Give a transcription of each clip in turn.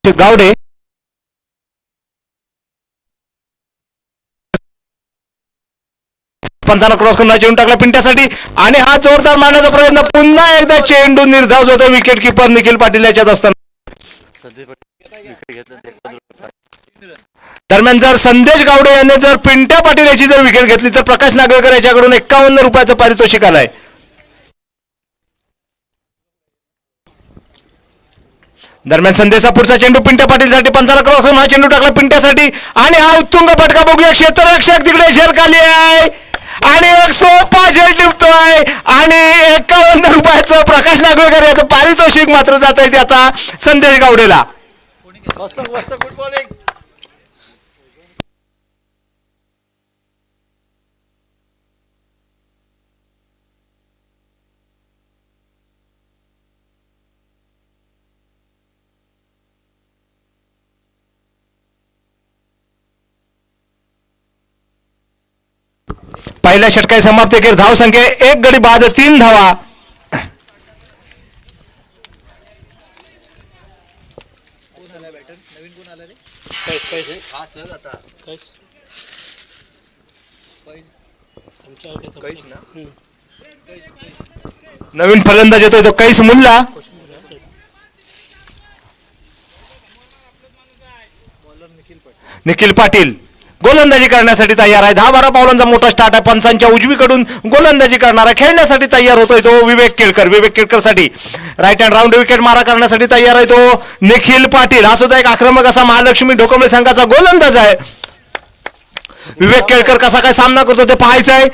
Gawade पंचांना cross करून चेंडू टाकला पिंट्यासाठी आणि हा जोरदार मारण्याचा प्रयत्न पुन्हा एकदा चेंडू निर्धाव होतो विकेट किपर निखिल पाटील याच्यात असताना दरम्यान जर संदेश गावडे यांनी जर पिंट्या पाटील याची जर विकेट घेतली तर प्रकाश नागवेकर याच्याकडून 51 रुपयाचं पारितोषिक आलंय. दरम्यान संदेशा पुढचा चेंडू पिंट्या पाटीलसाठी पंचाला क्रॉस करून हा चेंडू टाकला पिंट्यासाठी आणि हा उत्तुंग फटका बघूया क्षेत्ररक्षक तिकडे झेलखाली आहे आणि एक सोपा झेल टिपतोय आणि 51 रुपयाचं प्रकाश नागवेकर याचं पारितोषिक मात्र जात आहे ते आता संदेश गावडेला. पहिल्या षटकाची समाप्ती अखेर धाव संख्या 1 गडी बाद 3 धावा. नवीन फलंदाज येतोय तो कैस मुल्ला. निखिल पाटील गोलंदाजी करण्यासाठी तयार आहे. 10-12 पावलांचा मोठा स्टार्ट आहे. पंचांच्या उजवीकडून गोलंदाजी करणारा खेळण्यासाठी तयार होतोय तो विवेक केळकर. विवेक केळकर साठी राईट हँड राऊंड विकेट मारा करण्यासाठी तयार आहे तो निखिल पाटील. हा सुद्धा एक आक्रमक असा महालक्ष्मी ढोकंबळे संघाचा गोलंदाज आहे. विवेक केळकर कसा काय सामना करतो ते पाहायचं आहे.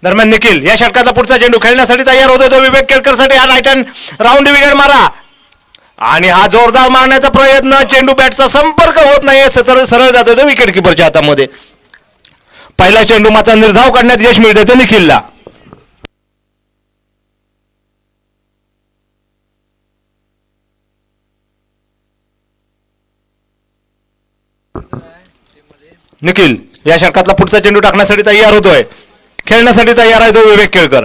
दरम्यान निखिल या षटकातला पुढचा चेंडू खेळण्यासाठी तयार होतोय तो विवेक केळकर साठी. हा राईट हँड राऊंड विकेट मारा आणि हा जोरदार मारण्याचा प्रयत्न चेंडू बॅटचा संपर्क होत नाही सरळ जातोय तो विकेट किपरच्या हातामध्ये. पहिला चेंडू मात्र निर्धाव काढण्यात यश मिळतंय ते निखिलला. निखिल या षटकातला पुढचा चेंडू टाकण्यासाठी तयार होतोय. खेळण्यासाठी तयार आहे तो Vivek Kelkar.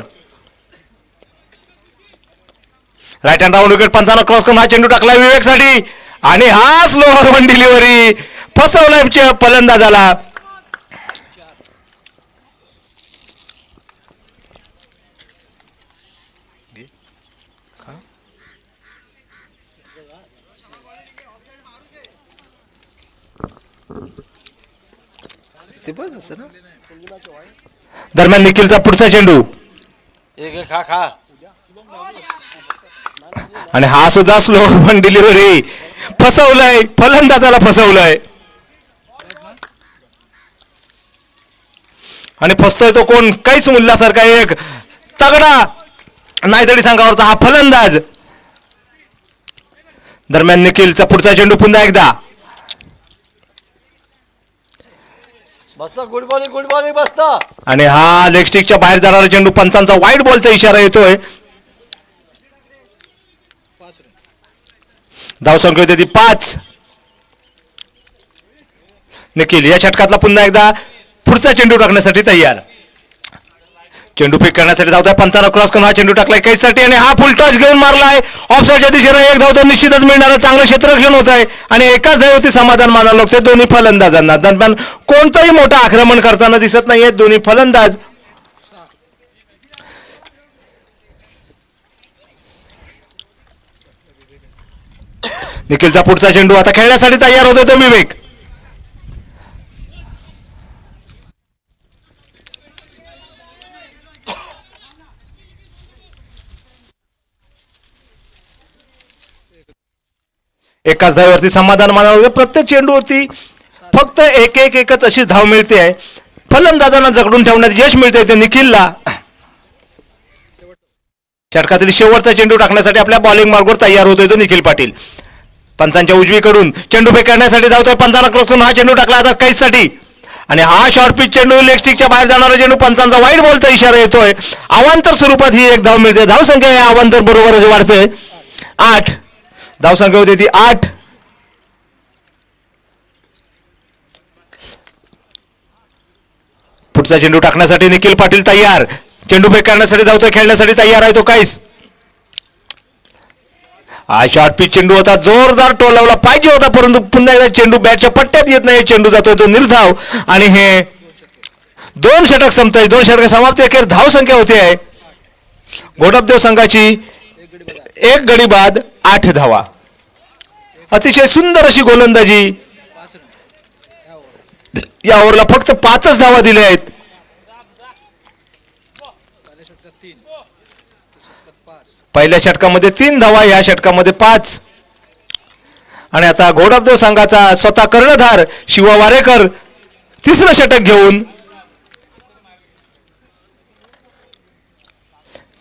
Right hand round wicket पंचांना क्रॉस करून हा चेंडू टाकलाय विवेकसाठी आणि हा स्लोअर वन डिलिव्हरी फसवलाय फलंदाजाला. दरम्यान निखिलचा पुढचा चेंडू आणि हा सुद्धा स्लो वन डिलिव्हरी फसवलाय फलंदाजाला फसवलाय आणि फसतोय तो कोण कैस मुल्लासारखा एक तगडा नाहीतरी संघावरचा हा फलंदाज. दरम्यान निखिलचा पुढचा चेंडू पुन्हा एकदा गुड बॉलिंग बसता आणि हा लेग स्टिकच्या बाहेर जाणारा चेंडू पंचांचा वाईट बॉलचा इशारा येतोय. धावसंख्या होती 5. निखिल या षटकातला पुन्हा एकदा पुढचा चेंडू टाकण्यासाठी तयार. चेंडू फेक करण्यासाठी धावतोय पंचांना क्रॉस करून हा चेंडू टाकलाय कैसाठी आणि हा फुल टॉस घेऊन मारलाय ऑफसाईडच्या दिशेने. एक धाव तर निश्चितच मिळणार. चांगलं क्षेत्ररक्षण होत आहे आणि एकाच धावेवरती समाधान मानायला लागते दोन्ही फलंदाजांना. दरम्यान कोणतंही मोठं आक्रमण करताना दिसत नाहीये दोन्ही फलंदाज. निखिलचा पुढचा चेंडू आता खेळण्यासाठी तयार होतोय तो विवेक. एकाच धावेवरती समाधान मानावं. प्रत्येक चेंडूवरती फक्त एकच अशी धाव मिळते आहे. फलंदाजांना जगडून ठेवण्यात यश मिळते ते निखिलला. षटकातील शेवटचा चेंडू टाकण्यासाठी आपल्या बॉलिंग मार्गावर तयार होतोय तो निखिल पाटील. पंचांच्या उजवीकडून चेंडू फेक करण्यासाठी धावतोय. पंचांना क्रॉस करून हा चेंडू टाकला आता कैससाठी आणि हा शॉर्ट पिच चेंडू लेग स्टिकच्या बाहेर जाणारा चेंडू पंचांचा वाईट बॉलचा इशारा येतोय. अवांतर स्वरूपात ही एक धाव मिळते. धाव संख्या या अवांतर बरोबरच वाढते 8. धावसंख्या होती ती 8. पुढचा चेंडू टाकण्यासाठी निखिल पाटील तयार. चेंडू फेक करण्यासाठी धावतोय, खेळण्यासाठी तयार आहे तो काहीच. हा शॉर्ट पिच चेंडू होता, जोरदार टोलावला पाहिजे होता, परंतु पुन्हा एकदा चेंडू बॅटच्या पट्ट्यात येत नाही. चेंडू जातोय तो निर्धाव आणि हे 2 षटक संपताय. 2 षटक समाप्ती. अखेर धाव संख्या होते आहे घोडपदेव संघाची 1 गडी बाद 8 धावा. अतिशय सुंदर अशी गोलंदाजी. या ओव्हरला फक्त 5च धावा दिल्या आहेत. पहिल्या षटकामध्ये 3 धावा, या षटकामध्ये 5. आणि आता घोडपदेव संघाचा स्वतः कर्णधार शिवा वारेकर 3रं षटक घेऊन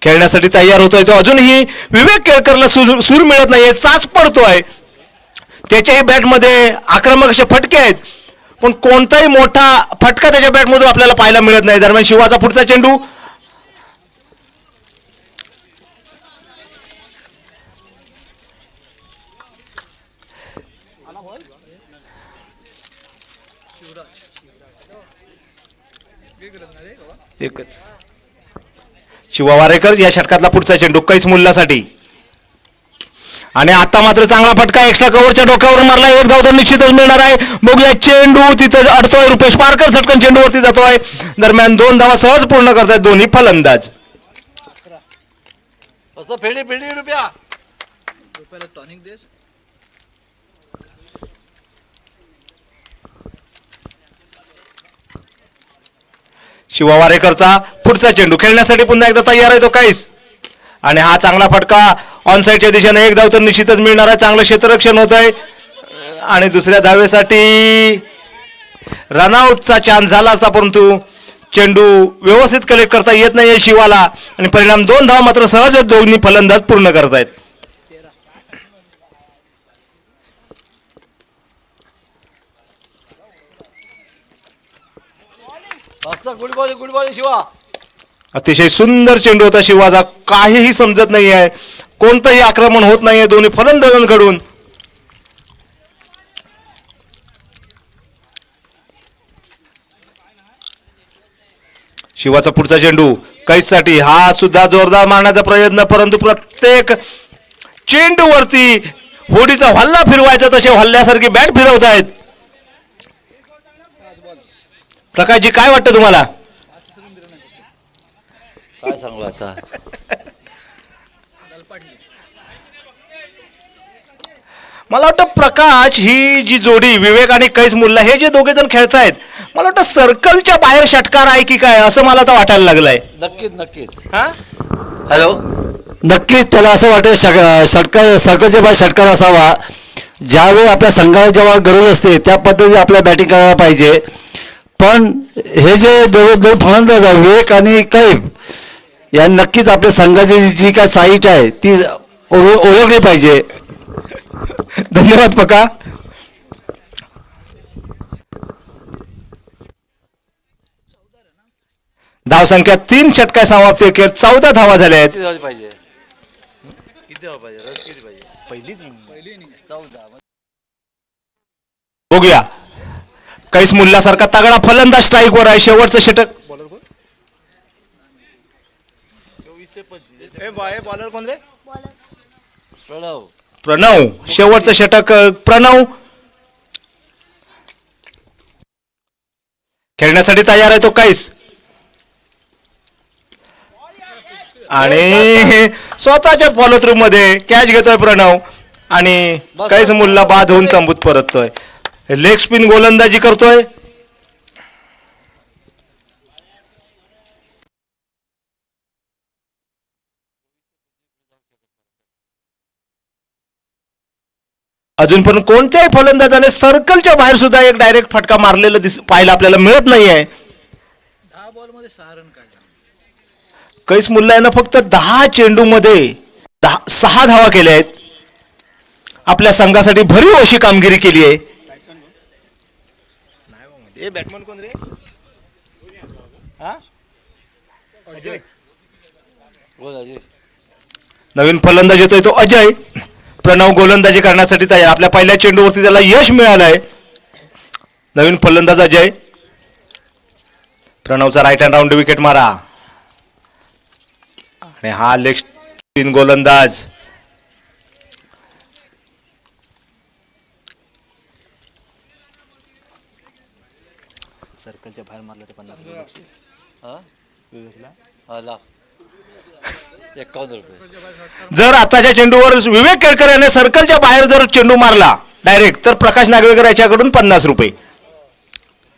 खेळण्यासाठी तयार होतोय. तो अजूनही विवेक केळकरला सूर मिळत नाहीये, चाच पडतोय. त्याच्याही बॅटमध्ये आक्रमक असे फटके आहेत, पण कोणताही मोठा फटका त्याच्या बॅटमधून आपल्याला पाहायला मिळत नाही. दरम्यान शिवाचा पुढचा चेंडू एकच. शिवा वारेकर या षटकातला पुढचा चेंडू कैस मुल्लासाठी. आणि आता मात्र चांगला फटका एक्स्ट्रा कव्हरच्या डोक्यावर मारला. 1 धाव तर निश्चितच मिळणार आहे. बघूया चेंडू तिथं अडतोय. रुपेश पारकर झटकन चेंडूवरती जातोय. दरम्यान 2 धावा सहज पूर्ण करतायत दोन्ही फलंदाज. शिवा वारेकरचा पुढचा चेंडू खेळण्यासाठी पुन्हा एकदा तयार आहे तो काहीच. आणि हा चांगला फटका ऑन साईडच्या दिशेने 1 धाव तर निश्चितच मिळणार आहे. चांगलं क्षेत्ररक्षण होत आहे आणि दुसऱ्या धावेसाठी रनआउटचा चान्स झाला असता, परंतु चेंडू व्यवस्थित कलेक्ट करता येत नाहीये शिवाला आणि परिणाम 2 धाव मात्र सहज दोन्ही फलंदाज पूर्ण करतायत. Good ball Shiva. अतिशय सुंदर चेंडू होता शिवाचा. काहीही समजत नाही आहे, कोणतंही आक्रमण होत नाहीये दोन्ही फलंदाजांकडून. शिवाचा पुढचा चेंडू कैचसाठी. हा सुद्धा जोरदार मारण्याचा प्रयत्न, परंतु प्रत्येक चेंडूवरती होडीचा हल्ला फिरवायचा तसे हल्ल्यासारखी बॅट फिरवत आहेत. प्रकाशजी काय वाटतं तुम्हाला? काय सांगू आता. मला वाटतं प्रकाश ही जी जोडी विवेक आणि कैस मुल्ला हे जे दोघे जण खेळतायत, मला वाटतं सर्कलच्या बाहेर षटकार आहे की काय असं मला तर वाटायला लागलंय. नक्कीच. हा हॅलो. नक्कीच त्याला असं वाटेल सर्कलच्या बाहेर षटकार असावा. ज्यावेळी आपल्या संघाला जेव्हा गरज असते त्या पद्धतीने आपल्या बॅटिंग करायला पाहिजे. पण हे जे दोन फलंदाज आहे विवेक आणि कैफ या नक्कीच आपल्या संघाची जी काय साईट आहे ती ओळखली पाहिजे. धन्यवाद पका. धाव संख्या 3 षटका समाप्ती. अखेर 14 धावा झाल्या आहेत. बघूया कैस मुल्ला सारखा तगडा फलंदाज स्ट्राईकवर आहे. शेवटचं षटक. बॉलर कोण रे? प्रणव. शेवटचं षटक प्रणव खेळण्यासाठी तयार आहे तो कैस. आणि स्वतःच्याच फॉलो थ्रू मध्ये कॅच घेतोय प्रणव आणि कैस मुल्ला बाद होऊन तंबूत परततोय. लेग स्पिन गोलंदाजी करतोय. अजून पण कोणत्याही फलंदाजाने सर्कलच्या बाहेर सुद्धा एक डायरेक्ट फटका मारलेला पाहायला आपल्याला मिळत नाहीये. 10 बॉलमध्ये 6 रन काढले. कैस मुल्ला यानं फक्त 10 चेंडूमध्ये 6 धावा केल्या आहेत. आपल्या संघासाठी भरीव अशी कामगिरी केली आहे. बॅट्समन कोण रे? नवीन फलंदाज येतोय तो अजय. प्रणव गोलंदाजी करण्यासाठी तयार. आपल्या पहिल्या चेंडूवरती त्याला यश मिळालंय. नवीन फलंदाज अजय. प्रणवचा राईट हँड राऊंड विकेट मारा आणि हा लेग स्पिन गोलंदाज. सर्कलच्या बाहेर मारलं तर 50 रुपये बक्षीस. विवेकला 51 रुपये. जर आताच्या चेंडूवर विवेक केळकर याने सर्कलच्या बाहेर जर चेंडू मारला डायरेक्ट तर प्रकाश नागवेकर याच्याकडून 50 रुपये.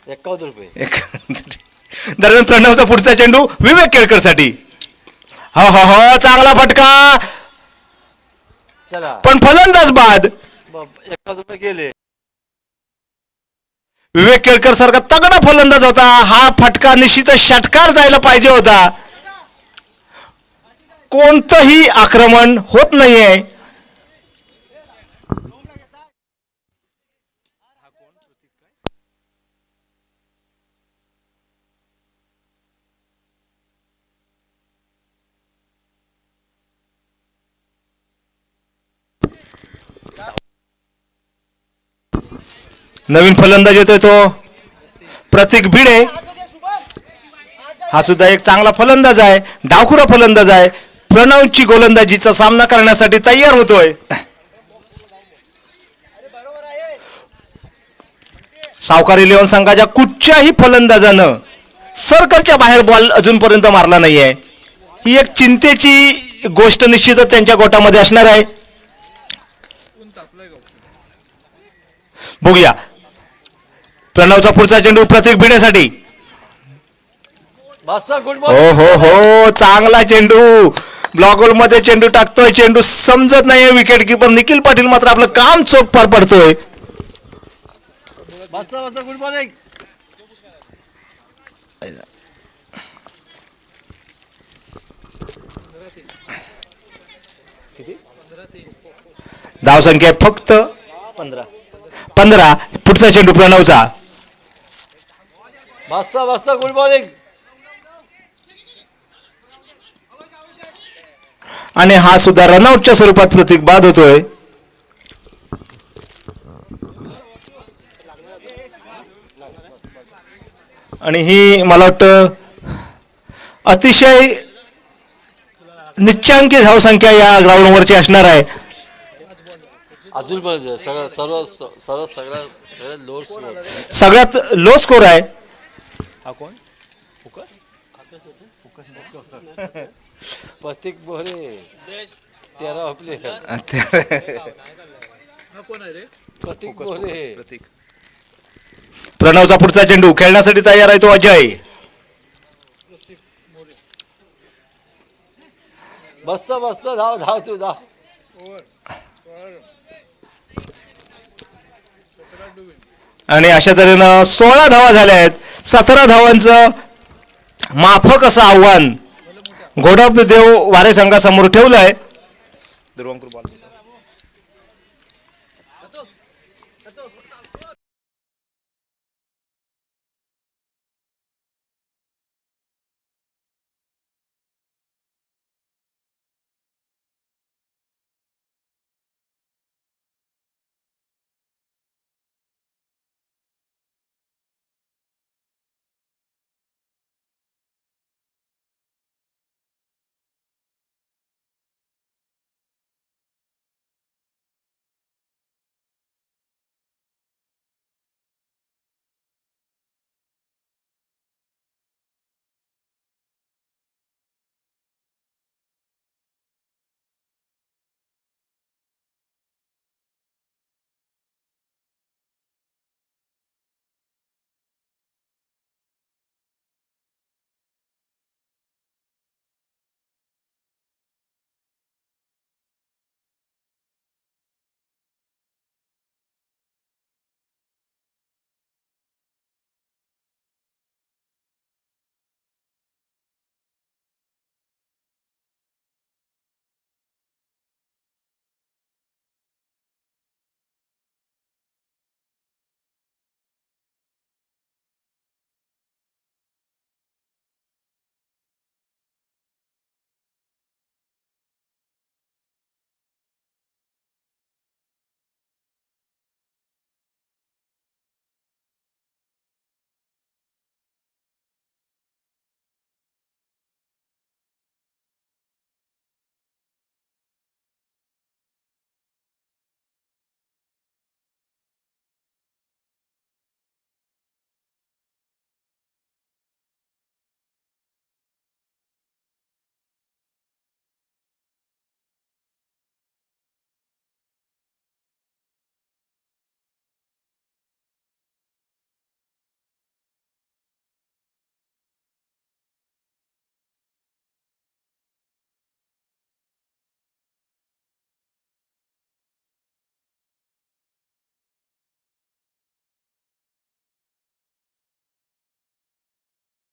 51 रुपये. दरम्यान प्रणवचा पुढचा चेंडू विवेक केळकर साठी. हो हो हो चांगला फटका चला पण फलंदाज बाद. 51 रुपये गेले. विवेक केळकर सारखा तगडा फलंदाज होता. हा फटका निश्चितच षटकार जायला पाहिजे होता. कोणतंही आक्रमण होत नाहीये. नवीन फलंदाज येतोय तो प्रतीक भिडे. हा सुद्धा एक चांगला फलंदाज आहे. डावखुरा फलंदाज आहे. प्रणवची गोलंदाजीचा सामना करण्यासाठी तयार होतोय. सावकारी इलेव्हन संघाच्या कुठच्याही फलंदाजानं सर्कलच्या बाहेर बॉल अजूनपर्यंत मारला नाहीये. ही एक चिंतेची गोष्ट निश्चितच त्यांच्या गोटामध्ये असणार आहे. बघूया प्रणवचा पुढचा चेंडू प्रतीक भिडेसाठी. हो हो हो चांगला चेंडू. ब्लॉक मध्ये चेंडू टाकतोय. चेंडू समजत नाहीये. विकेट किपर निखिल पाटील मात्र आपलं काम चोख पार पडतोय. Good morning. धावसंख्या फक्त 15. पुढचा चेंडू प्रणवचा. वाजता गुड मॉर्निंग. आणि हा सुद्धा रनआउटच्या स्वरूपात प्रतीक बाद होतोय. आणि ही मला वाटतं अतिशय निच्चांकी धावसंख्या या ग्राउंडवरची असणार आहे. अजून सगळ्यात लो स्कोर. सगळ्यात लो स्कोर आहे. हा कोण? प्रतीक बोरे 13 आपले. प्रतीक बोरे. प्रणवचा पुढचा चेंडू खेळण्यासाठी तयार आहे तो अजय. बसता धाव तू धाव. आणि अशा तऱ्हेनं 16 धावा झाल्या आहेत. 17 धावांचं माफक असं आव्हान घोडादेव वारे संघासमोर ठेवलंय.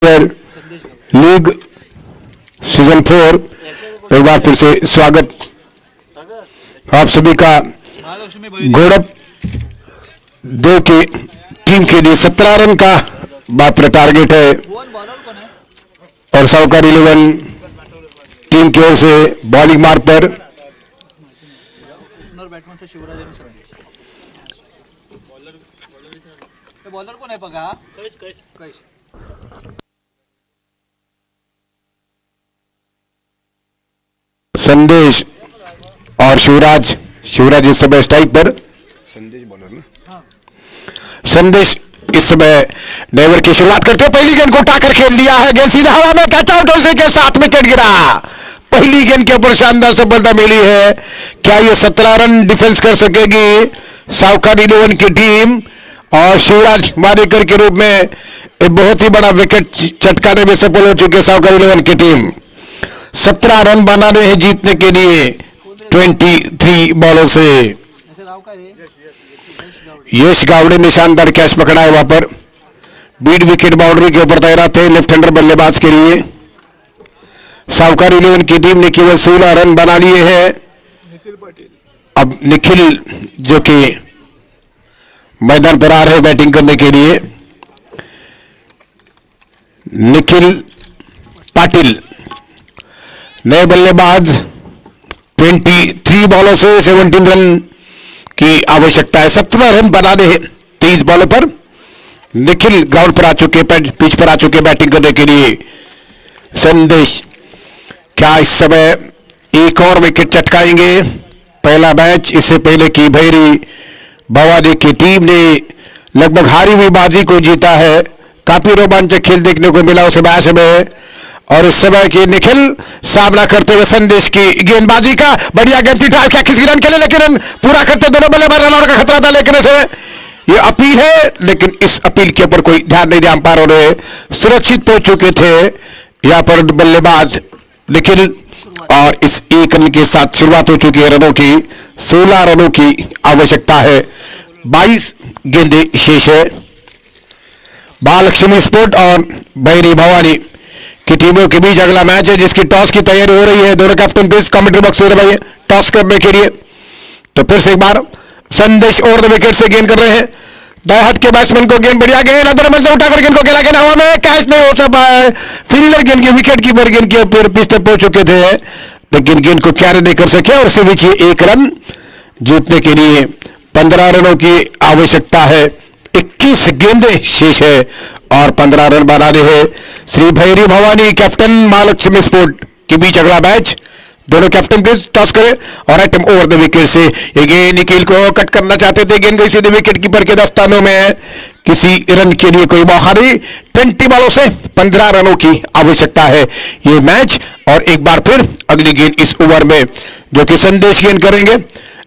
पर लीग सीजन 4 एक बार फिर से स्वागत आप सभी का। महालक्ष्मी गौरव देव की टीम के लिए 17 रन का मात्र टारगेट है बॉलर कौन है? और साहूकार 11 टीम की ओर से बॉलिंग मार्ग पर ओपनर बॅटमॅन से शिवराज आणि संदेश. बॉलर कोण आहे बघा? कैश. संदेश और शिवराज इस समय स्ट्राइक पर। संदेश बॉलर ना, संदेश इस समय ड्राइवर की शुरुआत करते हुए पहली गेंद को उठाकर खेल दिया है, गेंद सीधा हवा में कैच आउट, उसी के साथ विकेट गिरा। पहली गेंद के ऊपर शानदार सफलता मिली है। क्या ये 17 रन डिफेंस कर सकेगी साहूकार 11 की टीम? और शिवराज मारेकर के रूप में एक बहुत ही बड़ा विकेट चटकाने में सफल हो चुके साहूकार 11 की टीम। 17 रन बनाने हैं जीतने के लिए 23 बॉलों से। ऐसे नाव काय रे? यश गावड़े ने शानदार कैच पकड़ा है वहां पर। बीट विकेट बाउंड्री के ऊपर तैनात थे लेफ्ट हैंडर बल्लेबाज के लिए। साहूकार 11 की टीम ने केवल 16 रन बना लिए हैं। अब निखिल जो कि मैदान पर आ रहे बैटिंग करने के लिए, निखिल पाटिल नए बल्लेबाज। 23 बॉलों से 17 रन की आवश्यकता है। 17 रन बनाने हैं 23 बॉलों पर। निखिल ग्राउंड पर आ चुके, पिच पर आ चुके बैटिंग करने के लिए। संदेश क्या इस समय एक और विकेट चटकाएंगे? पहला मैच इससे पहले की भैरी भवानी की टीम ने लगभग हारी हुई बाजी को जीता है। काफी रोमांचक खेल देखने को मिला उस मैच में। और इस समय की निखिल सामना करते हुए संदेश की गेंदबाजी का बढ़िया गेंद थी, ट्राई किया किसी रन के लिए, लेकिन रन पूरा करते दोनों बल्लेबाज रन का खतरा था। लेकिन इसमें ये अपील है, लेकिन इस अपील के ऊपर कोई ध्यान नहीं दिया अंपायरों ने। सुरक्षित पहुंच चुके थे यहाँ पर बल्लेबाज निखिल। और इस एक रन के साथ शुरुआत हो चुकी है रनों की। 16 रनों की आवश्यकता है, 22 गेंदें शेष है। महालक्ष्मी स्पोर्ट और भैरी भवानी की टीमों के बीच अगला मैच है, जिसकी टॉस की तैयारी हो रही है। दोनों कैप्टन प्लीज कमेंट्री बॉक्स में भाई टॉस करने के लिए। तो फिर से एक बार संदेश ओवर द विकेट से गेंद कर रहे हैं। दाएं हाथ के बैट्समैन को गेंद बढ़िया गेंद अगर मंच उठाकर गेंद को खेला, गेंद हवा में कैच नहीं हो सका है। फील्डर गेंद के विकेट कीपर गेंद के ऊपर पिच तक पहुंच चुके थे, लेकिन गेंद को कैरी नहीं कर सके। और उसके बीच एक रन जीतने के लिए 15 रनों की आवश्यकता है। 21 गेंदें शेष है और 15 रन बनाने हैं। श्री भैरी भवानी कैप्टन महालक्ष्मी स्पोर्ट के बीच अगला मैच। दोनों कैप्टन प्लीज टॉस करें और आइटम ओवर द विकेट से ये गेंद निखिल को कट करना चाहते थे, गेंद गई सीधे विकेट कीपर के दस्तानों में। किसी रन के लिए कोई मौका नहीं। 20 बॉलों से 15 रनों की आवश्यकता है ये मैच। और एक बार फिर अगली गेंद इस ओवर में जो कि संदेश गेंद करेंगे।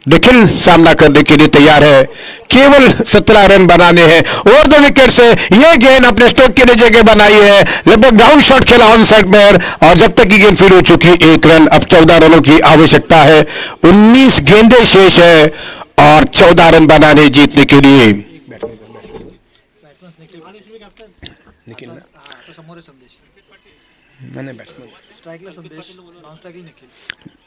निखिल सामना करने के लिए तैयार है, केवल 17 रन बनाने हैं। ओवर द विकेट से यह गेंद अपने स्ट्रोक के नीचे के बनाई है, लगभग ग्राउंड शॉट खेला ऑन साइड पर। और जब तक की गेंद फील्ड हो चुकी 1 रन, अब 14 रनों की आवश्यकता है। 19 गेंदें शेष है और 14 रन बनाने जीतने के लिए। समोर आहे संदेश. स्ट्राइकला संदेश, नॉन स्ट्राइकला निखिल.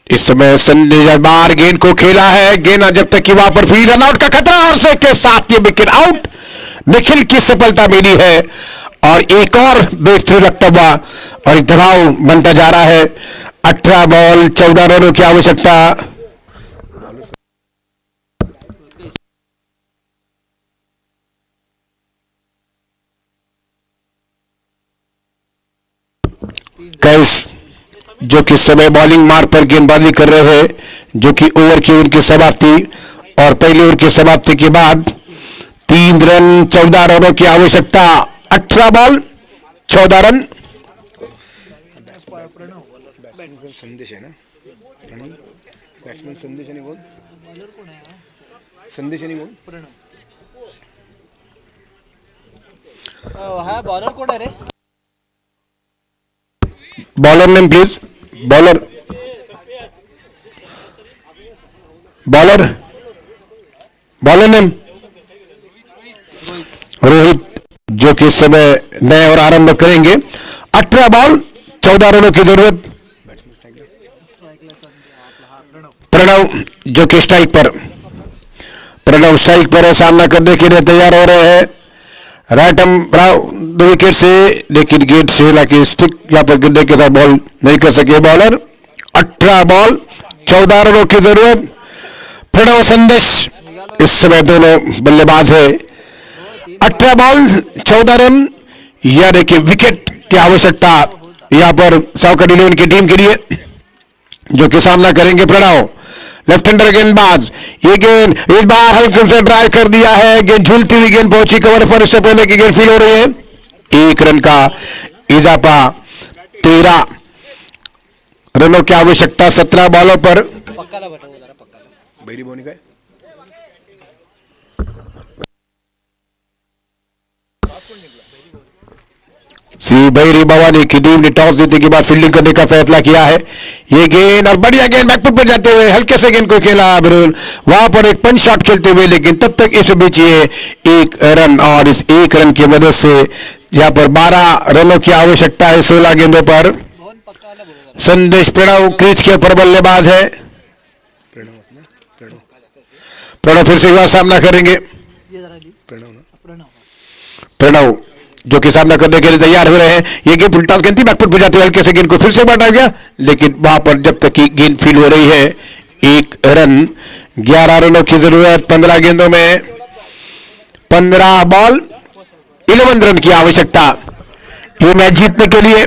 इस समय संदेश बार गेंद को खेला है, गेंद जब तक कि वहां पर फील्ड रन आउट का खतरा और से के साथ ये विकेट आउट। निखिल की सफलता मिली है और एक और ब्रेक थ्रू लगता हुआ और एक दबाव बनता जा रहा है। 18 बॉल 14 रनों की आवश्यकता। कैस जो कि समय बॉलिंग मार्ग पर गेंदबाजी कर रहे हैं, जो कि ओवर की उनकी समाप्ति और पहले ओवर की समाप्ति के बाद 3 रन 14 रनों की आवश्यकता। 18 बॉल 14 रन। संदेश है ना, बैट्समैन संदेश आणि कोण? संदेश आणि कोण? हा बॉलर कोण आहे रे? Bowler name please, bowler bowler name Rohit. जो कि इस समय नए और आरंभ करेंगे। 18 बॉल 14 रनों की जरूरत। प्रणव जो कि स्ट्राइक पर, प्रणव स्ट्राइक पर है, सामना करने के लिए तैयार हो रहे हैं। राइट हम दो विकेट से, लेकिन गेट से हालांकि स्टिक यहाँ पर गिरने के साथ बॉल नहीं कर सके बॉलर। 18 बॉल 14 रनों की जरूरत। प्रणव संदेश इस समय दोनों बल्लेबाज है। 18 बॉल 14 रन, यानी कि विकेट की आवश्यकता यहाँ पर साउकर 11 की टीम के लिए, जो कि सामना करेंगे प्रणव। लेफ्ट हैंडर गेंदबाज, ये गेंद इस बार हल्के से ड्राइव कर दिया है, गेंद झूलती हुई गेंद पहुंची कवर पर, इससे पहले की गेंद फील हो रही है। 1 रन का इजाफा, 13 रनों की आवश्यकता 17 बॉलों पर। पक्काला बटा वो जरा पक्काला बैरी बोनी काय श्री भैरी भवानी की टीम ने टॉस जीतने के बाद फील्डिंग करने का फैसला किया है। ये गेंद और बढ़िया गेंद बैकफुट पर जाते हुए हल्के से गेंद को खेला बिरुल, वहां पर एक पंच शॉट खेलते हुए, लेकिन तब तक इस बीच ये 1 रन, और इस 1 रन की मदद से यहाँ पर 12 रनों की आवश्यकता है 16 गेंदों पर। भवन पक्काला बरोबर संदेश प्रणव क्रीज के ऊपर बल्लेबाज है। प्रणव अपना प्रणव प्रणव फिर से एक बार सामना करेंगे। ये जरा ली प्रणव ना प्रणव प्रणव जो कि सामना करने के लिए तैयार हो रहे हैं। ये गेंद उल्टा गेंद थी, बैकफुट पर जाते हुए हल्के से गेंद को फिर से बांटा गया, लेकिन वहां पर जब तक की गेंद फील हो रही है 1 रन। 11 रनों की जरूरत 15 गेंदों में। 15 बॉल 11 रन की आवश्यकता ये मैच जीतने के लिए।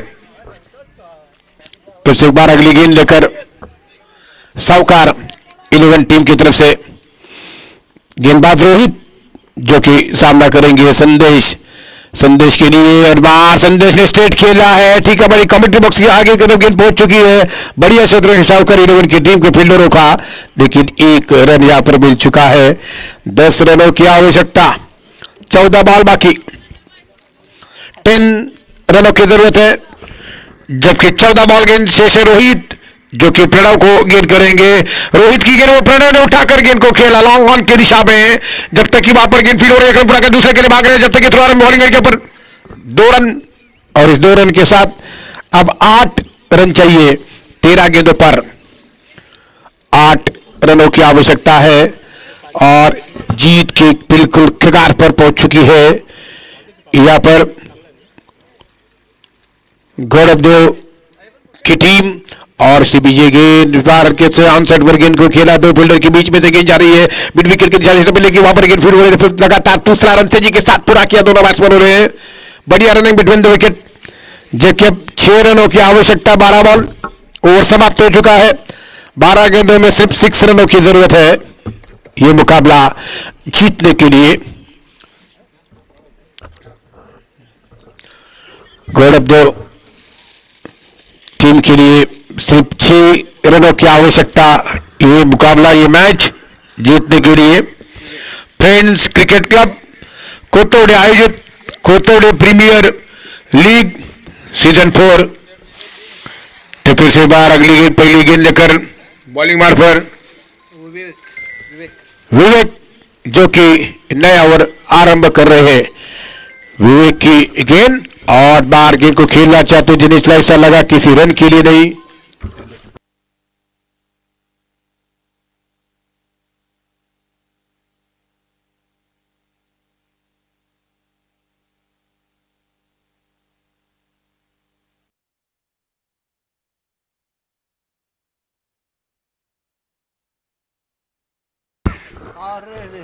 फिर से एक बार अगली गेंद लेकर साउकार 11 टीम की तरफ से गेंदबाज रोहित, जो कि सामना करेंगे संदेश। संदेश के लिए और बाहर संदेश ने स्ट्रेट खेला है, ठीक है, बड़ी कमेंट्री बॉक्स के आगे की तरफ गेंद पहुंच चुकी है। बढ़िया क्षेत्र के साउकर 11 की टीम के फील्डरों का, लेकिन 1 रन यहां पर मिल चुका है। 10 रनों की आवश्यकता, 14 बॉल बाकी, 10 रनों की जरूरत है। जबकि 14 बॉल गेंद से रोहित, जो कि प्रणव को गेंद करेंगे। रोहित की गेंद, प्रणव ने उठाकर गेंद को खेला लॉन्ग ऑन की दिशा में, जब तक कि वहां पर गेंद फील हो रही है, उठाकर दूसरे के लिए भाग रहे हैं, जब तक कि थोड़ा बॉलिंग के ऊपर 2 रन, और इस 2 रन के साथ अब 8 रन चाहिए 13 गेंदों पर। 8 रनों की आवश्यकता है और जीत के बिल्कुल कगार पर पहुंच चुकी है यहां पर गौरव देव की टीम। और सीबीजे गेंद बार के से ऑनसाइड पर गेंद को खेला, 2 फील्डर के बीच में से गेंद जा रही है, मिड विकेट के दिशा से मिलने की वहां पर गेंद फील्ड हो रही है। फिर लगातार दूसरा रन तेजी के साथ पूरा किया दोनों बैट्समैन हो रहे हैं। बढ़िया रनिंग बिटवीन द विकेट, जबकि अब 6 रनों की आवश्यकता। 12 बॉल ओवर समाप्त हो चुका है। 12 गेंदों में सिर्फ 6 रनों की जरूरत है ये मुकाबला जीतने के लिए। गौरव देव टीम के लिए सिर्फ 6 रनों की आवश्यकता ये मुकाबला, ये मैच जीतने के लिए। फ्रेंड्स क्रिकेट क्लब कोतोड़े आयोजित कोतोड़े प्रीमियर लीग सीजन 4। तो फिर से बार अगली गेंद, पहली गेंद लेकर बॉलिंग मार्ग पर विवेक विवेक विवेक, जो कि नया ओवर आरंभ कर रहे हैं। विवेक की गेंद और बाहर गेंद को खेलना चाहते जिन्हें स्लाइसर लगा, किसी रन के लिए नहीं। अरे रे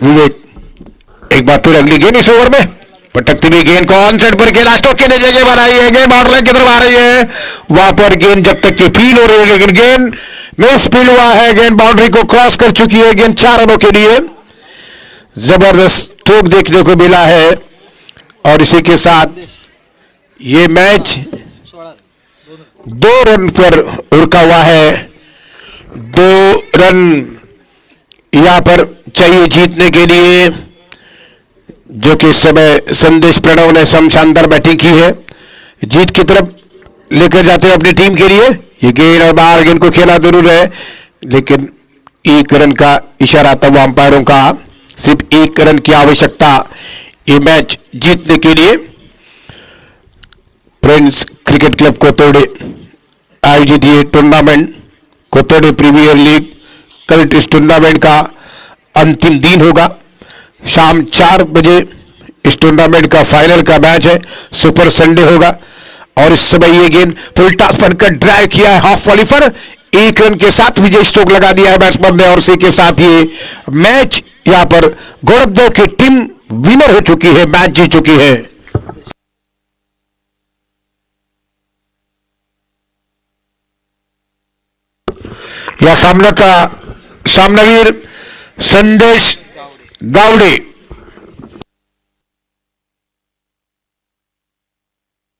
विवेक एक बार फिर अगली गेंद इस ओवर में पटकती हुई गेंद को ऑन साइड पर खेला, स्टोक के लिए जगह बनाई है, गेंद बाउंड्री की तरफ आ रही है। वहां पर गेंद जब तक की फील हो रही है, लेकिन गेंद मिस फील हुआ है, गेंद बाउंड्री को क्रॉस कर चुकी है। गेंद 4 रनों के लिए जबरदस्त स्ट्रोक देखने को मिला है और इसी के साथ ये मैच 2 रन पर रुका हुआ है। 2 रन यहां पर चाहिए जीतने के लिए, जो कि इस समय संदेश प्रणव ने शानदार बैटिंग की है, जीत की तरफ लेकर जाते हैं अपनी टीम के लिए। ये गेंद और बाहर गेंद को खेला जरूर है, लेकिन एक रन का इशारा था वो अंपायरों का। सिर्फ एक रन की आवश्यकता ये मैच जीतने के लिए। फ्रेंड्स क्रिकेट क्लब कोतोड़े आयोजित ये टूर्नामेंट कोतोड़े प्रीमियर लीग, कल इस टूर्नामेंट का अंतिम दिन होगा। शाम 4 बजे इस टूर्नामेंट का फाइनल का मैच है, सुपर संडे होगा। और इस समय ये गेंद फुल टॉस बनकर ड्राइव किया है हाफ वॉली पर, एक रन के साथ विजय स्ट्रोक लगा दिया है बैट्समैन ने, और इसी के साथ ये मैच यहां पर गौरवदेव की टीम विनर हो चुकी है, मैच जीत चुकी है। या सामना का सामनावीर संदेश गावड़े